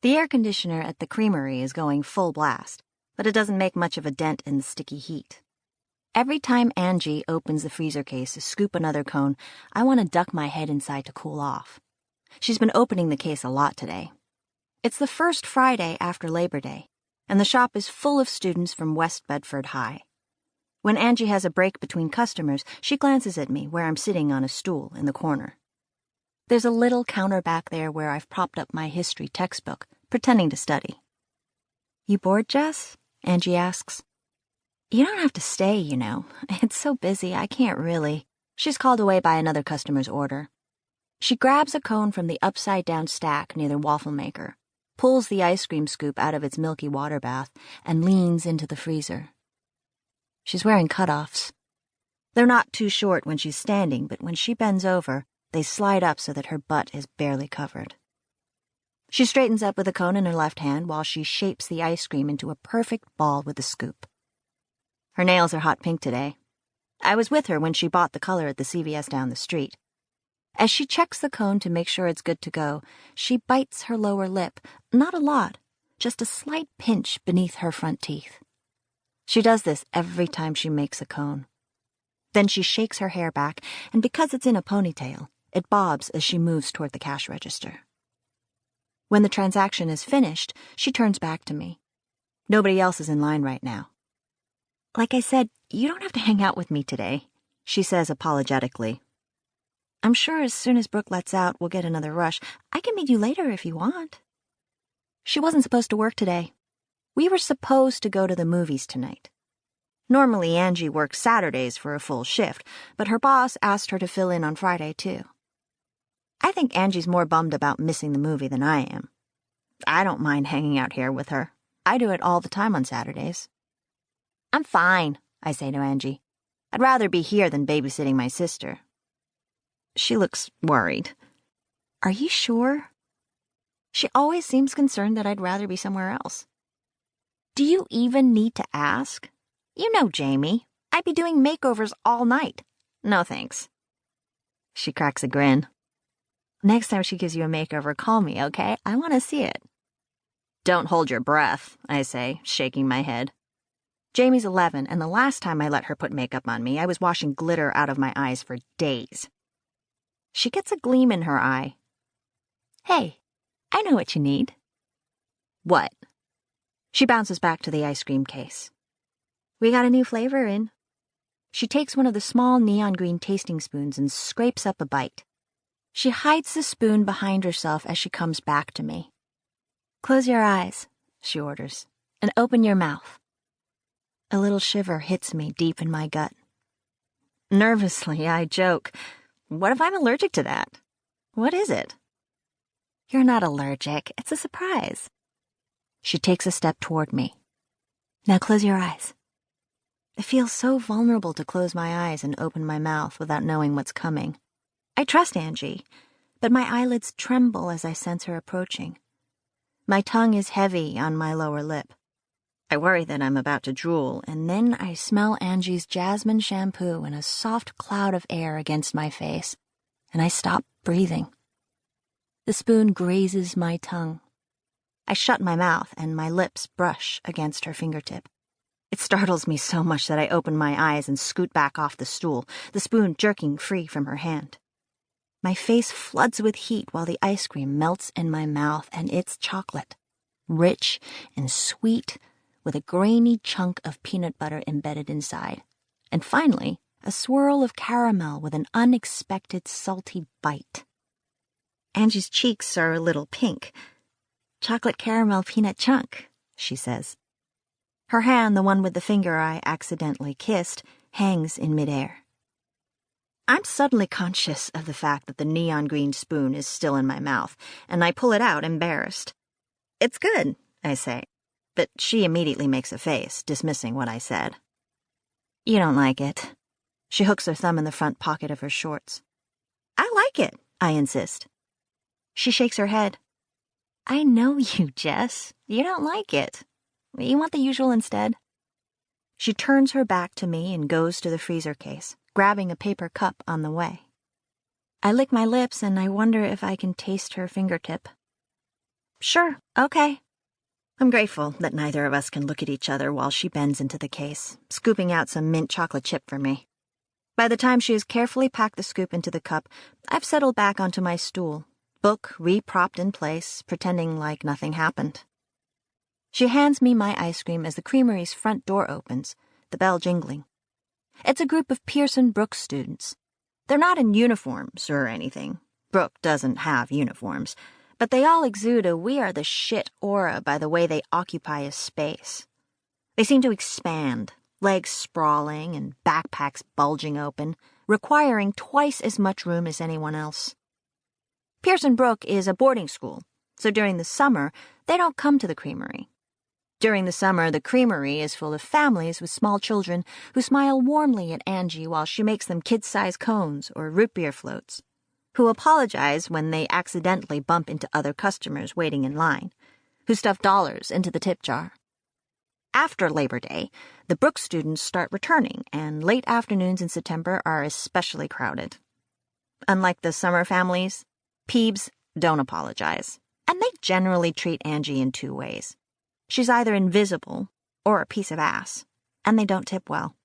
The air conditioner at the creamery is going full blast, but it doesn't make much of a dent in the sticky heat. Every time Angie opens the freezer case to scoop another cone, I want to duck my head inside to cool off. She's been opening the case a lot today. It's the first Friday after Labor Day, and the shop is full of students from West Bedford High. When Angie has a break between customers, she glances at me where I'm sitting on a stool in the corner. There's a little counter back there where I've propped up my history textbook, pretending to study. "You bored, Jess?" Angie asks. "You don't have to stay, you know. It's so busy, I can't really." She's called away by another customer's order. She grabs a cone from the upside-down stack near the waffle maker, pulls the ice cream scoop out of its milky water bath, and leans into the freezer. She's wearing cutoffs. They're not too short when she's standing, but when she bends over, they slide up so that her butt is barely covered. She straightens up with a cone in her left hand while she shapes the ice cream into a perfect ball with a scoop. Her nails are hot pink today. I was with her when she bought the color at the CVS down the street. As she checks the cone to make sure it's good to go, she bites her lower lip, not a lot, just a slight pinch beneath her front teeth. She does this every time she makes a cone. Then she shakes her hair back, and because it's in a ponytail, it bobs as she moves toward the cash register. When the transaction is finished, she turns back to me. Nobody else is in line right now. "Like I said, you don't have to hang out with me today," she says apologetically. "I'm sure as soon as Brooke lets out, we'll get another rush. I can meet you later if you want." She wasn't supposed to work today. We were supposed to go to the movies tonight. Normally, Angie works Saturdays for a full shift, but her boss asked her to fill in on Friday, too. I think Angie's more bummed about missing the movie than I am. I don't mind hanging out here with her. I do it all the time on Saturdays. "I'm fine," I say to Angie. "I'd rather be here than babysitting my sister." She looks worried. "Are you sure?" She always seems concerned that I'd rather be somewhere else. "Do you even need to ask? You know Jamie. I'd be doing makeovers all night. No thanks." She cracks a grin. "Next time she gives you a makeover, call me, okay? I want to see it." "Don't hold your breath," I say, shaking my head. Jamie's 11, and the last time I let her put makeup on me, I was washing glitter out of my eyes for days. She gets a gleam in her eye. "Hey, I know what you need." "What?" She bounces back to the ice cream case. "We got a new flavor in." She takes one of the small neon green tasting spoons and scrapes up a bite. She hides the spoon behind herself as she comes back to me. "Close your eyes," she orders, "and open your mouth." A little shiver hits me deep in my gut. Nervously, I joke, "What if I'm allergic to that?" "What is it?" "You're not allergic. It's a surprise." She takes a step toward me. "Now close your eyes." It feels so vulnerable to close my eyes and open my mouth without knowing what's coming. I trust Angie, but my eyelids tremble as I sense her approaching. My tongue is heavy on my lower lip. I worry that I'm about to drool, and then I smell Angie's jasmine shampoo in a soft cloud of air against my face, and I stop breathing. The spoon grazes my tongue. I shut my mouth, and my lips brush against her fingertip. It startles me so much that I open my eyes and scoot back off the stool, the spoon jerking free from her hand. My face floods with heat while the ice cream melts in my mouth, and it's chocolate, rich and sweet, with a grainy chunk of peanut butter embedded inside, and finally, a swirl of caramel with an unexpected salty bite. Angie's cheeks are a little pink. "Chocolate caramel peanut chunk," she says. Her hand, the one with the finger I accidentally kissed, hangs in midair. I'm suddenly conscious of the fact that the neon green spoon is still in my mouth, and I pull it out, embarrassed. "It's good," I say, but she immediately makes a face, dismissing what I said. "You don't like it." She hooks her thumb in the front pocket of her shorts. "I like it," I insist. She shakes her head. "I know you, Jess. You don't like it. You want the usual instead?" She turns her back to me and goes to the freezer case, grabbing a paper cup on the way. I lick my lips and I wonder if I can taste her fingertip. Sure, okay. I'm grateful that neither of us can look at each other while she bends into the case, scooping out some mint chocolate chip for me. By the time she has carefully packed the scoop into the cup, I've settled back onto my stool, book re-propped in place, pretending like nothing happened. She hands me my ice cream as the creamery's front door opens, the bell jingling. It's a group of Pearson Brooks students. They're not in uniforms or anything. Brooke doesn't have uniforms, but they all exude a we are the shit aura by the way they occupy a space. They seem to expand, legs sprawling and backpacks bulging open, requiring twice as much room as anyone else. Pearson Brook is a boarding school, so during the summer, they don't come to the creamery. During the summer, the creamery is full of families with small children who smile warmly at Angie while she makes them kid-sized cones or root beer floats, who apologize when they accidentally bump into other customers waiting in line, who stuff dollars into the tip jar. After Labor Day, the Brooks students start returning, and late afternoons in September are especially crowded. Unlike the summer families, Peebs don't apologize, and they generally treat Angie in two ways. She's either invisible or a piece of ass, and they don't tip well.